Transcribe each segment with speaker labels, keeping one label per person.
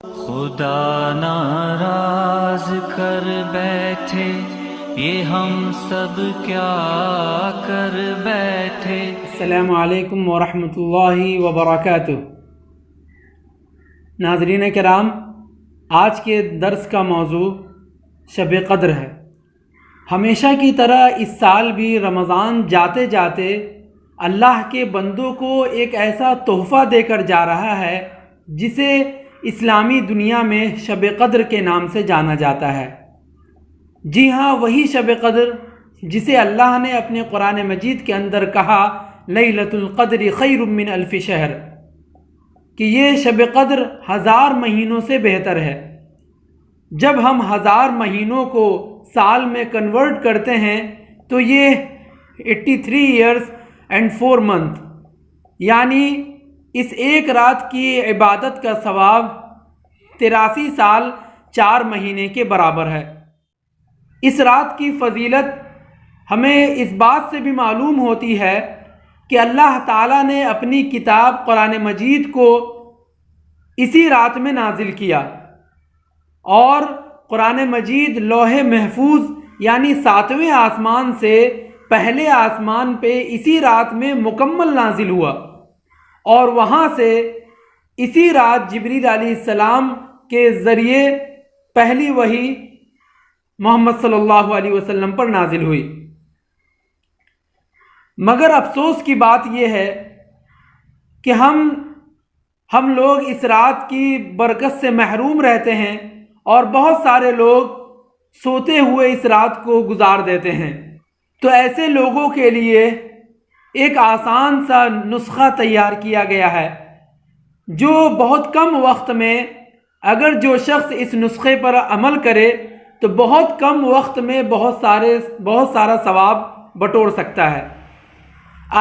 Speaker 1: خدا ناراض کر بیٹھے یہ ہم سب کیا کر بیٹھے۔
Speaker 2: السلام علیکم ورحمۃ اللہ وبرکاتہ۔ ناظرین کرام، آج کے درس کا موضوع شب قدر ہے۔ ہمیشہ کی طرح اس سال بھی رمضان جاتے جاتے اللہ کے بندوں کو ایک ایسا تحفہ دے کر جا رہا ہے جسے اسلامی دنیا میں شب قدر کے نام سے جانا جاتا ہے۔ جی ہاں، وہی شب قدر جسے اللہ نے اپنے قرآن مجید کے اندر کہا لیلۃ القدر خیر من الف شہر، کہ یہ شب قدر 1000 مہینوں سے بہتر ہے۔ جب ہم 1000 مہینوں کو سال میں کنورٹ کرتے ہیں تو یہ 83 ایئرز اینڈ 4 منتھ، یعنی اس ایک رات کی عبادت کا ثواب 83 سال 4 مہینے کے برابر ہے۔ اس رات کی فضیلت ہمیں اس بات سے بھی معلوم ہوتی ہے کہ اللہ تعالیٰ نے اپنی کتاب قرآن مجید کو اسی رات میں نازل کیا، اور قرآن مجید لوح محفوظ یعنی 7ویں آسمان سے پہلے آسمان پہ اسی رات میں مکمل نازل ہوا، اور وہاں سے اسی رات جبریل علیہ السلام کے ذریعے پہلی وحی محمد صلی اللہ علیہ وسلم پر نازل ہوئی۔ مگر افسوس کی بات یہ ہے کہ ہم لوگ اس رات کی برکت سے محروم رہتے ہیں، اور بہت سارے لوگ سوتے ہوئے اس رات کو گزار دیتے ہیں۔ تو ایسے لوگوں کے لیے ایک آسان سا نسخہ تیار کیا گیا ہے، جو بہت کم وقت میں اگر جو شخص اس نسخے پر عمل کرے تو بہت کم وقت میں بہت سارا ثواب بٹور سکتا ہے۔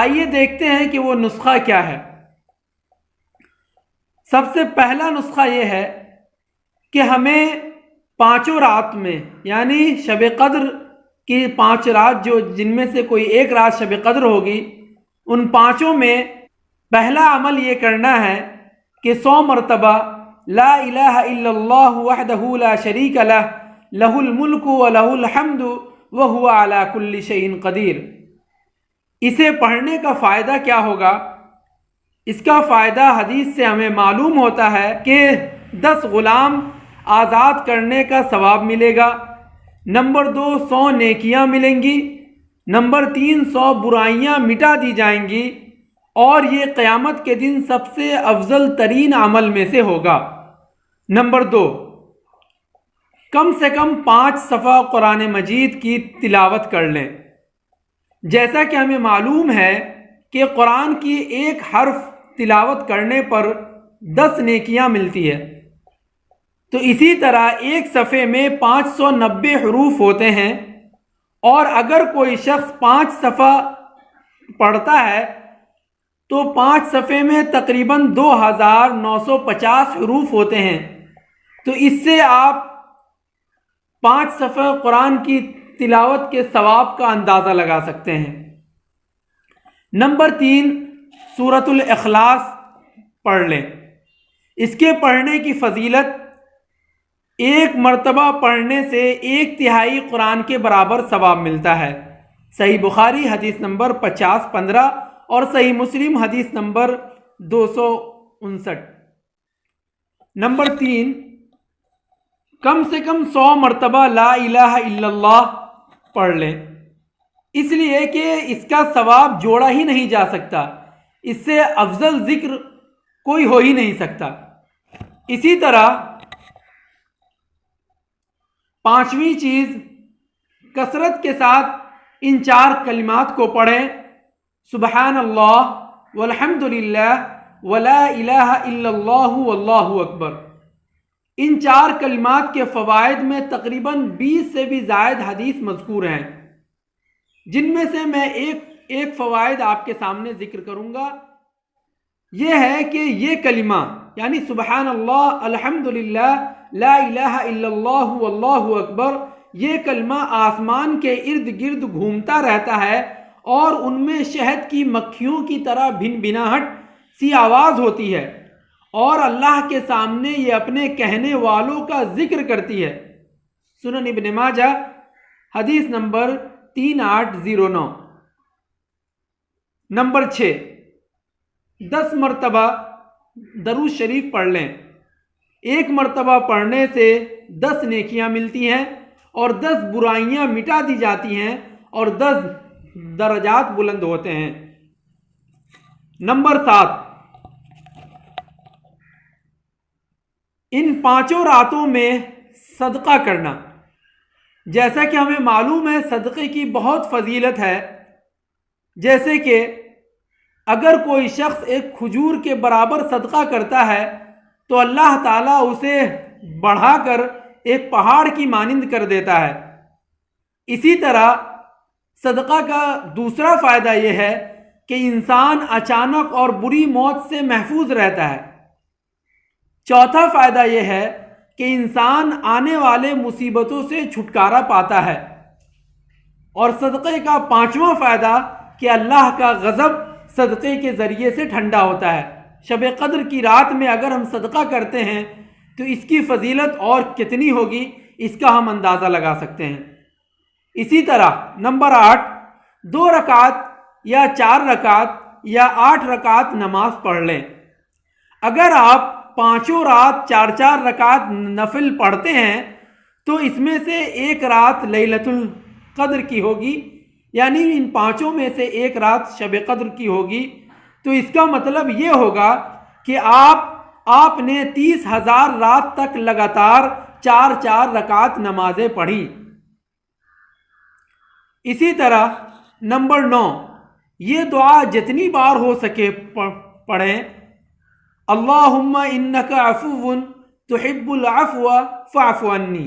Speaker 2: آئیے دیکھتے ہیں کہ وہ نسخہ کیا ہے۔ سب سے پہلا نسخہ یہ ہے کہ ہمیں 5 رات میں، یعنی شب قدر کی 5 رات جن میں سے کوئی ایک رات شب قدر ہوگی، ان 5 میں پہلا عمل یہ کرنا ہے کہ 100 مرتبہ لا الہ الا اللہ وحدہ لا شریک لہ لہ الملک ولہ الحمد وہو علی کل شیء قدیر۔ اسے پڑھنے کا فائدہ کیا ہوگا؟ اس کا فائدہ حدیث سے ہمیں معلوم ہوتا ہے کہ 10 غلام آزاد کرنے کا ثواب ملے گا۔ نمبر 2، 100 نیکیاں ملیں گی۔ نمبر 3، 100 برائیاں مٹا دی جائیں گی، اور یہ قیامت کے دن سب سے افضل ترین عمل میں سے ہوگا۔ نمبر 2، کم سے کم 5 صفحہ قرآن مجید کی تلاوت کر لیں۔ جیسا کہ ہمیں معلوم ہے کہ قرآن کی ایک حرف تلاوت کرنے پر 10 نیکیاں ملتی ہے، تو اسی طرح ایک صفحے میں 590 حروف ہوتے ہیں، اور اگر کوئی شخص 5 صفحہ پڑھتا ہے تو 5 صفحے میں تقریباً 2950 حروف ہوتے ہیں۔ تو اس سے آپ 5 صفحہ قرآن کی تلاوت کے ثواب کا اندازہ لگا سکتے ہیں۔ نمبر 3، سورۃ الاخلاص پڑھ لیں۔ اس کے پڑھنے کی فضیلت ایک مرتبہ پڑھنے سے 1/3 قرآن کے برابر ثواب ملتا ہے۔ صحیح بخاری حدیث نمبر 5015 اور صحیح مسلم حدیث نمبر 259۔ نمبر 3، کم سے کم 100 مرتبہ لا الہ الا اللہ پڑھ لیں، اس لیے کہ اس کا ثواب جوڑا ہی نہیں جا سکتا، اس سے افضل ذکر کوئی ہو ہی نہیں سکتا۔ اسی طرح 5ویں چیز، کثرت کے ساتھ ان 4 کلمات کو پڑھیں: سبحان اللہ والحمد للہ ولا الہ الا اللہ واللہ اکبر۔ ان 4 کلمات کے فوائد میں تقریباً 20 سے بھی زائد حدیث مذکور ہیں، جن میں سے میں ایک فوائد آپ کے سامنے ذکر کروں گا۔ یہ ہے کہ یہ کلمہ یعنی سبحان اللہ، الحمد للہ، لا الہ الا اللہ واللہ اکبر، یہ کلمہ آسمان کے ارد گرد گھومتا رہتا ہے، اور ان میں شہد کی مکھیوں کی طرح بھن بھناہٹ سی آواز ہوتی ہے، اور اللہ کے سامنے یہ اپنے کہنے والوں کا ذکر کرتی ہے۔ سنن ابن ماجہ حدیث نمبر 3809۔ نمبر 6، 10 مرتبہ درود شریف پڑھ لیں۔ 1 مرتبہ پڑھنے سے 10 نیکیاں ملتی ہیں اور 10 برائیاں مٹا دی جاتی ہیں اور 10 درجات بلند ہوتے ہیں۔ نمبر 7، ان 5 راتوں میں صدقہ کرنا۔ جیسا کہ ہمیں معلوم ہے صدقے کی بہت فضیلت ہے، جیسے کہ اگر کوئی شخص ایک کھجور کے برابر صدقہ کرتا ہے تو اللہ تعالیٰ اسے بڑھا کر ایک پہاڑ کی مانند کر دیتا ہے۔ اسی طرح صدقہ کا دوسرا فائدہ یہ ہے کہ انسان اچانک اور بری موت سے محفوظ رہتا ہے۔ چوتھا فائدہ یہ ہے کہ انسان آنے والے مصیبتوں سے چھٹکارا پاتا ہے۔ اور صدقے کا 5واں فائدہ کہ اللہ کا غضب صدقے کے ذریعے سے ٹھنڈا ہوتا ہے۔ شب قدر کی رات میں اگر ہم صدقہ کرتے ہیں تو اس کی فضیلت اور کتنی ہوگی اس کا ہم اندازہ لگا سکتے ہیں۔ اسی طرح نمبر 8، 2 رکعت یا 4 رکعت یا 8 رکعت نماز پڑھ لیں۔ اگر آپ 5 رات 4 رکعت نفل پڑھتے ہیں تو اس میں سے 1 رات لیلۃ القدر کی ہوگی، یعنی ان 5 میں سے 1 رات شب قدر کی ہوگی۔ تو اس کا مطلب یہ ہوگا کہ آپ نے 30,000 رات تک لگاتار 4 رکعت نمازیں پڑھی۔ اسی طرح نمبر 9، یہ دعا جتنی بار ہو سکے پڑھیں۔ اللہم انک عفو تحب العفو فاعف عنی،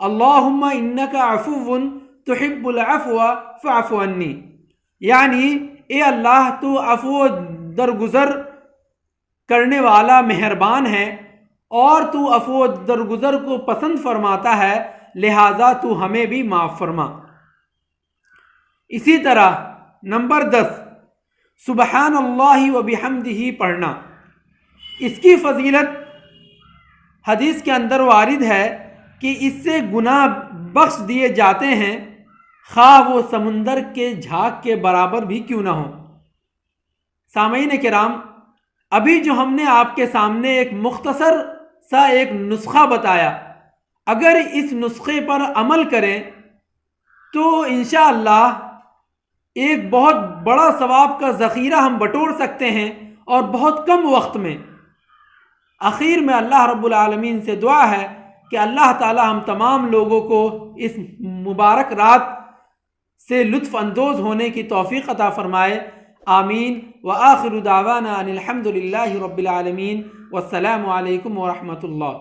Speaker 2: اللہم انک عفو تحب العفو فاعف عنی، یعنی اے اللہ تو عفو درگزر کرنے والا مہربان ہے اور تو عفو درگزر کو پسند فرماتا ہے، لہٰذا تو ہمیں بھی معاف فرما۔ اسی طرح نمبر 10، سبحان اللہ و بحمدہ پڑھنا۔ اس کی فضیلت حدیث کے اندر وارد ہے کہ اس سے گناہ بخش دیے جاتے ہیں، خواہ وہ سمندر کے جھاگ کے برابر بھی کیوں نہ ہو۔ سامعین کرام، ابھی جو ہم نے آپ کے سامنے ایک مختصر سا ایک نسخہ بتایا، اگر اس نسخے پر عمل کریں تو انشاءاللہ ایک بہت بڑا ثواب کا ذخیرہ ہم بٹور سکتے ہیں اور بہت کم وقت میں۔ آخر میں اللہ رب العالمین سے دعا ہے کہ اللہ تعالی ہم تمام لوگوں کو اس مبارک رات سے لطف اندوز ہونے کی توفیق عطا فرمائے، آمین۔ وآخر دعوانا ان الحمد للہ رب العالمین، والسلام علیکم ورحمۃ اللہ۔